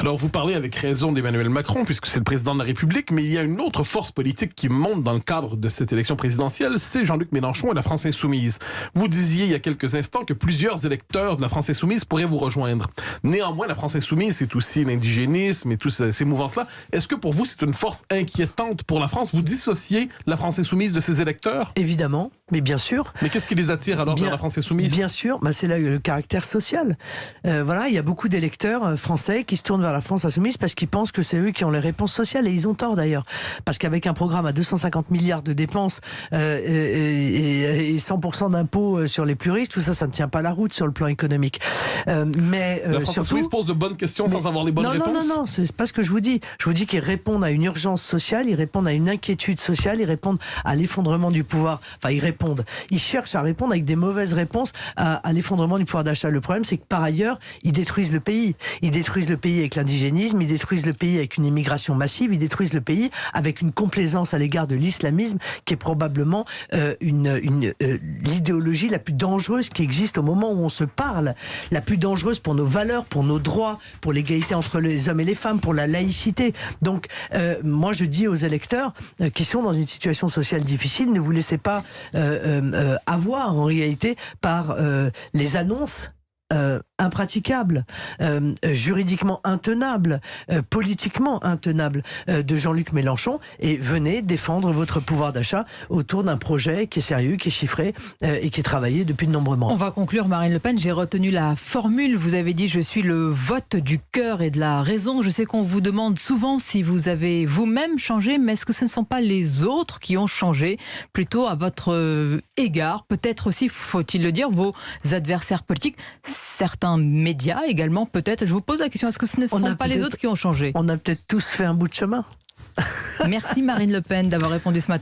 Alors, vous parlez avec raison d'Emmanuel Macron, puisque c'est le président de la République, mais il y a une autre force politique qui monte dans le cadre de cette élection présidentielle, c'est Jean-Luc Mélenchon et la France insoumise. Vous disiez il y a quelques instants que plusieurs électeurs de la France insoumise pourraient vous rejoindre. Néanmoins, la France insoumise, c'est aussi l'indigénisme et toutes ces mouvances-là. Est-ce que pour vous, c'est une force inquiétante pour la France? Vous dissociez la France insoumise de ses électeurs? Évidemment, mais bien sûr. Mais qu'est-ce qui les attire alors vers la France insoumise? Bien sûr, c'est là le caractère social. Voilà, il y a beaucoup d'électeurs français qui se tournent vers la France insoumise parce qu'ils pensent que c'est eux qui ont les réponses sociales, et ils ont tort d'ailleurs. Parce qu'avec un programme à 250 milliards de dépenses et 100% d'impôts sur les plus riches, tout ça, ça ne tient pas la route sur le plan économique. Mais la France insoumise pose de bonnes questions sans avoir les bonnes réponses? Non, c'est pas ce que je vous dis. Je vous dis qu'ils répondent à une urgence sociale, ils répondent à une inquiétude sociale, ils répondent à l'effondrement du pouvoir. Enfin, ils cherchent à répondre avec des mauvaises réponses à l'effondrement du pouvoir d'achat. Le problème, c'est que par ailleurs, ils détruisent le pays. Ils détruisent le pays avec l'indigénisme, ils détruisent le pays avec une immigration massive, ils détruisent le pays avec une complaisance à l'égard de l'islamisme qui est probablement l'idéologie la plus dangereuse qui existe au moment où on se parle, la plus dangereuse pour nos valeurs, pour nos droits, pour l'égalité entre les hommes et les femmes, pour la laïcité. Donc, moi je dis aux électeurs qui sont dans une situation sociale difficile, ne vous laissez pas avoir en réalité par les annonces impraticable, juridiquement intenable, politiquement intenable de Jean-Luc Mélenchon, et venez défendre votre pouvoir d'achat autour d'un projet qui est sérieux, qui est chiffré et qui est travaillé depuis de nombreux mois. On va conclure, Marine Le Pen. J'ai retenu la formule. Vous avez dit « Je suis le vote du cœur et de la raison ». Je sais qu'on vous demande souvent si vous avez vous-même changé, mais est-ce que ce ne sont pas les autres qui ont changé plutôt à votre égard? Peut-être aussi, faut-il le dire, vos adversaires politiques, certains médias également, peut-être. Je vous pose la question, est-ce que ce ne sont pas les autres qui ont changé? On a peut-être tous fait un bout de chemin. Merci Marine Le Pen d'avoir répondu ce matin.